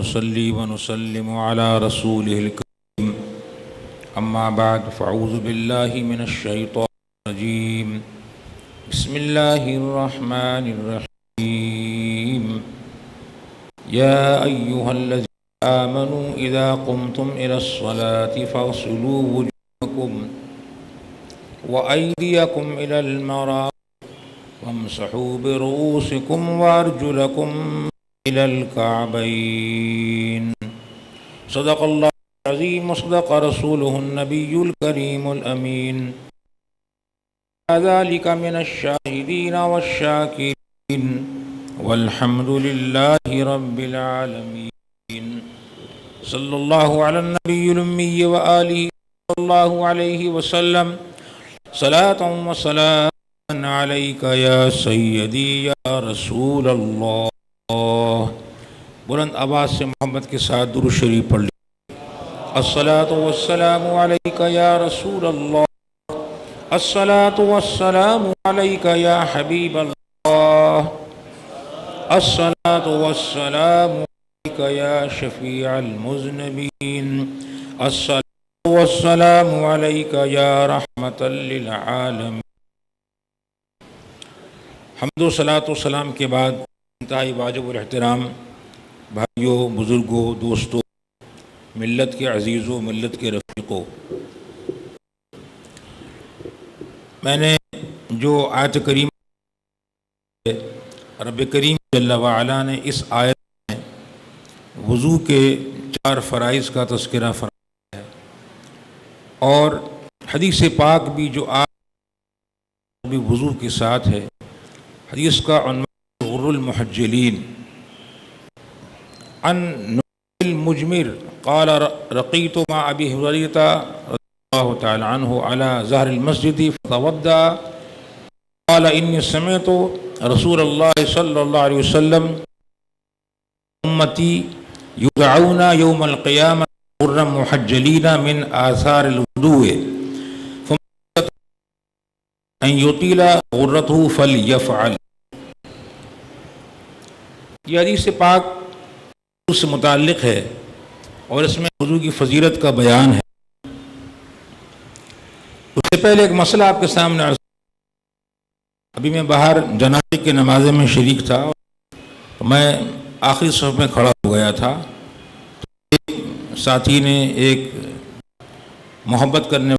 ونصلي ونسلم على رسوله الكريم أما بعد فأعوذ بالله من الشيطان الرجيم بسم الله الرحمن الرحيم يا أيها الذين آمنوا إذا قمتم إلى الصلاة فاغسلوا وجوهكم وأيديكم إلى المرافق وامسحوا برؤوسكم وأرجلكم إلى الكعبين صدق الله العظيم وصدق رسوله النبي الكريم الأمين ذلك من الشاهدين والشاكرين والحمد لله رب العالمين صلى الله على النبي الأمي وآله صلى الله عليه وسلم صلاة وسلام عليك يا سيدي يا رسول الله. بلند آواز سے محمد کے ساتھ درود شریف پڑھ لی. الصلاة والسلام عليك يا رسول الله الصلاة والسلام عليك يا حبيب الله الصلاة والسلام عليك يا شفيع المذنبين الصلاة والسلام عليك يا رحمة للعالمين. حمد و صلاۃ و سلام کے بعد انتہائی واجب الاحترام بھائیوں، بزرگوں، دوستوں، ملت کے عزیزوں، ملت کے رفیقوں، میں نے جو آیت کریم رب کریم جل وعلا نے اس آیت میں وضو کے 4 فرائض کا تذکرہ فرمایا ہے، اور حدیث پاک بھی جو بھی وضو کے ساتھ ہے. حدیث کا عنوان غر المحجلین. عن نعمان المجمر قال رقیت مع ابی ہریرہ رضی اللہ تعالی عنہ على ظہر المسجد فتوضأ قال انی سمعت رسول اللہ صلی اللہ علیہ وسلم امتی یدعون یوم القیامة غرا محجلین من آثار الوضوء ان یطیل غرته فلیفعل. یہ حدیث پاک وضو سے متعلق ہے اور اس میں وضو کی فضیلت کا بیان ہے. اس سے پہلے ایک مسئلہ آپ کے سامنے عرض. ابھی میں باہر جنازے کے نمازے میں شریک تھا، میں آخری صف میں کھڑا ہو گیا تھا. ایک ساتھی نے ایک محبت کرنے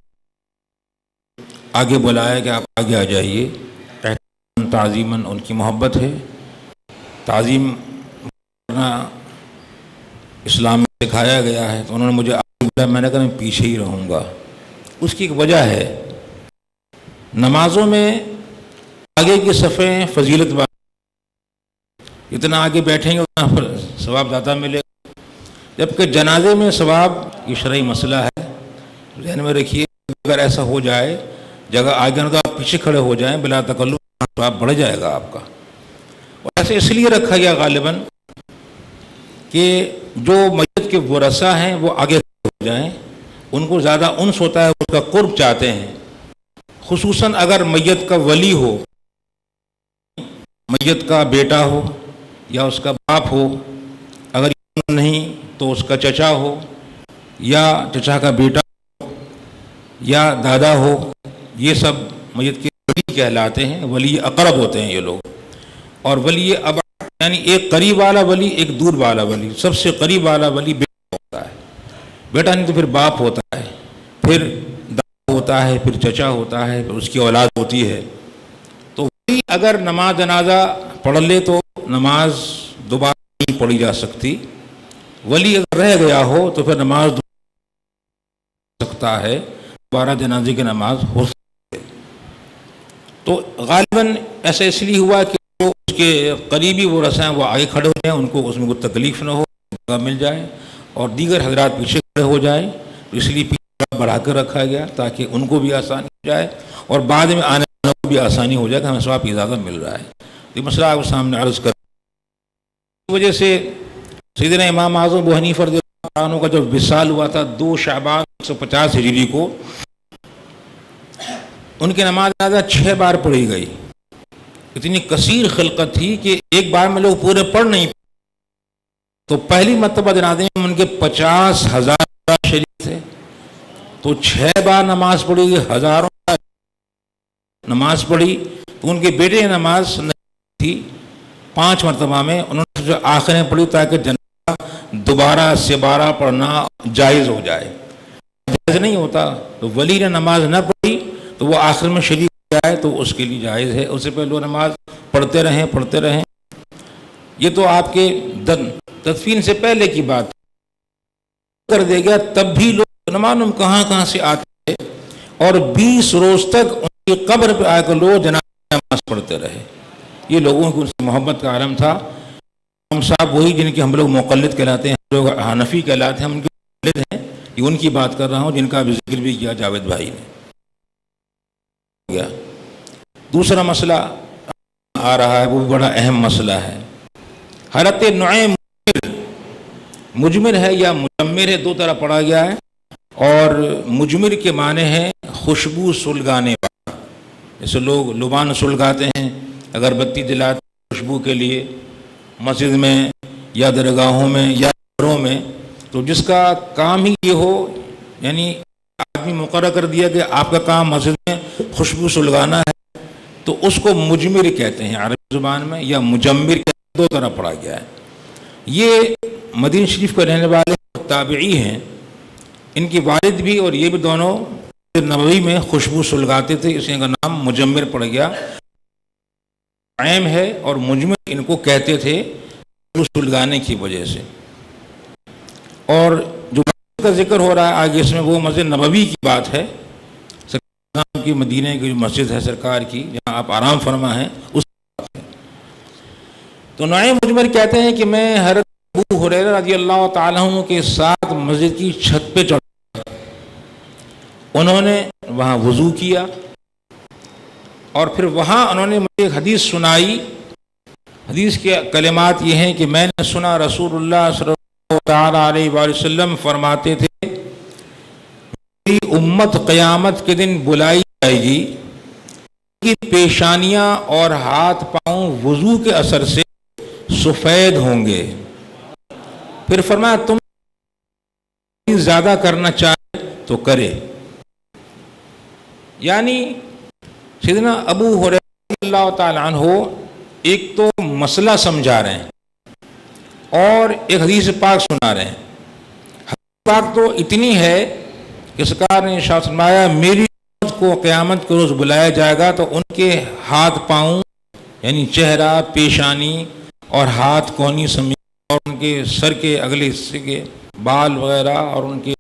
آگے بلایا کہ آپ آگے آ جائیے، تعظیماً ان کی محبت ہے، تعظیم کرنا اسلام میں سکھایا گیا ہے. تو انہوں نے مجھے آگے بلایا، میں نے کہا میں پیچھے ہی رہوں گا. اس کی ایک وجہ ہے، نمازوں میں آگے کی صفیں فضیلت بات، جتنا آگے بیٹھیں گے اتنا ثواب زیادہ ملے گا، جبکہ جنازے میں ثواب یہ شرعی مسئلہ ہے. ذہن میں رکھیے، اگر ایسا ہو جائے جگہ آگے نہ تو آپ پیچھے کھڑے ہو جائیں بلا تکلف، ثواب بڑھ جائے گا آپ کا. اور ایسے اس لیے رکھا گیا غالباً کہ جو میت کے ورثہ ہیں وہ آگے ہو جائیں، ان کو زیادہ انس ہوتا ہے، اس کا قرب چاہتے ہیں. خصوصاً اگر میت کا ولی ہو، میت کا بیٹا ہو یا اس کا باپ ہو، اگر نہیں تو اس کا چچا ہو یا چچا کا بیٹا ہو یا دادا ہو، یہ سب میت کے ولی کہلاتے ہیں. ولی اقرب ہوتے ہیں یہ لوگ. اور ولی اب یعنی ایک قریب والا ولی، ایک دور والا ولی. سب سے قریب والا ولی بیٹا ہوتا ہے، بیٹا نہیں تو پھر باپ ہوتا ہے، پھر دادا ہوتا ہے، پھر چچا ہوتا ہے، پھر اس کی اولاد ہوتی ہے. تو ولی اگر نماز جنازہ پڑھ لے تو نماز دوبارہ نہیں پڑھی جا سکتی. ولی اگر رہ گیا ہو تو پھر نماز سکتا ہے، دوبارہ جنازے کی نماز ہو سکتی ہے. تو غالباً ایسا اس لیے ہوا کہ اس کے قریبی وہ رسائیں وہ آگے کھڑے ہو جائیں، ان کو اس میں کوئی تکلیف نہ ہو، مل جائے، اور دیگر حضرات پیچھے کھڑے ہو جائیں. اس لیے پیچھے بڑھا کر رکھا گیا تاکہ ان کو بھی آسانی ہو جائے اور بعد میں آنے والوں کو بھی آسانی ہو جائے کہ ہمیں ثواب کی اجازت مل رہا ہے. یہ مسئلہ آپ کے سامنے عرض کر. اس وجہ سے سیدنا امام اعظم ابو حنیفہ رضی اللہ عنہ کا جب وصال ہوا تھا 2 شعبان 150 ہجری کو، ان کی نماز جنازہ 6 بار پڑھی گئی. اتنی کثیر خلقت تھی کہ ایک بار میں لوگ پورے پڑھ نہیں تو پہلی مرتبہ جنازے میں ان کے 50,000 شریک تھے، تو 6 بار نماز پڑھی گئی، ہزاروں نماز پڑھی، تو ان کے بیٹے نماز نہیں تھی 5 مرتبہ میں انہوں نے جو آخر میں پڑھی تاکہ جنازہ دوبارہ سے بارہ پڑھنا جائز ہو جائے، جائز نہیں ہوتا تو ولی نے نماز نہ پڑھی تو وہ آخر میں شریک ہو جائے تو اس کے لیے جائز ہے، اس سے پہلے وہ نماز پڑھتے رہیں۔ یہ تو آپ کے تدفین سے پہلے کی بات کر دے گا، تب بھی لوگ معلوم کہاں سے آتے ہیں اور 20 روز تک ان کی قبر پہ آ کر لوگ جنازہ نماز پڑھتے رہے۔ یہ لوگوں کی ان سے محبت کا عالم تھا۔ ہم صاحب وہی جن کے ہم لوگ مقلد کہلاتے ہیں، ہم لوگ حنفی کہلاتے ہیں، ہم ان کے مقلد ہیں، یہ ان کی بات کر رہا ہوں جن کا بھی ذکر بھی کیا جاوید بھائی نے۔ دوسرا مسئلہ آ رہا ہے، وہ بڑا اہم مسئلہ ہے۔ حضرت نعیم مجمر ہے یا مجمر ہے، دو طرح پڑھا گیا ہے، اور مجمر کے معنی ہے خوشبو سلگانے والا، جیسے لوگ لبان سلگاتے ہیں، اگربتی جلاتے ہیں خوشبو کے لیے مسجد میں یا درگاہوں میں یا گھروں میں، تو جس کا کام ہی یہ ہو، یعنی آدمی مقرر کر دیا کہ آپ کا کام مسجد میں خوشبو سلگانا ہے، تو اس کو مجمر کہتے ہیں عربی زبان میں، یا مجمر کہتے ہیں، دو طرح پڑھا گیا ہے۔ یہ مدینہ شریف کے رہنے والے تابعی ہیں، ان کی والد بھی اور یہ بھی دونوں نبوی میں خوشبو سلگاتے تھے، اس کا نام مجمر پڑ گیا۔ عیم ہے اور مجمر ان کو کہتے تھے خوشبو سلگانے کی وجہ سے۔ اور جو مسجد کا ذکر ہو رہا ہے آگے اس میں، وہ مسجد نبوی کی بات ہے، سرکار کی مدینہ کی جو مسجد ہے سرکار کی جہاں آپ آرام فرما ہیں، اس بات ہے۔ تو نعیم مجمر کہتے ہیں کہ میں حضرت ابو ہریرہ رضی اللہ تعالیٰ عنہ کے ساتھ مسجد کی چھت پہ چڑھا، انہوں نے وہاں وضو کیا اور پھر وہاں انہوں نے مجھے ایک حدیث سنائی۔ حدیث کے کلمات یہ ہیں کہ میں نے سنا رسول اللہ صلی اللہ تعالیٰ علیہ وآلہ وسلم فرماتے تھے، میری امت قیامت کے دن بلائی جائے گی، کی پیشانیاں اور ہاتھ پاؤں وضو کے اثر سے سفید ہوں گے۔ پھر فرمایا تم زیادہ کرنا چاہے تو کرے۔ یعنی سیدنا ابو ہریرہ اللہ تعالیٰ عنہ ایک تو مسئلہ سمجھا رہے ہیں اور ایک حدیث پاک سنا رہے ہیں۔ حدیث پاک تو اتنی ہے کہ سرکار نے ارشاد فرمایا میری امت کو قیامت کے روز بلایا جائے گا تو ان کے ہاتھ پاؤں یعنی چہرہ، پیشانی اور ہاتھ کونی سمیت اور ان کے سر کے اگلے حصے کے بال وغیرہ اور ان کے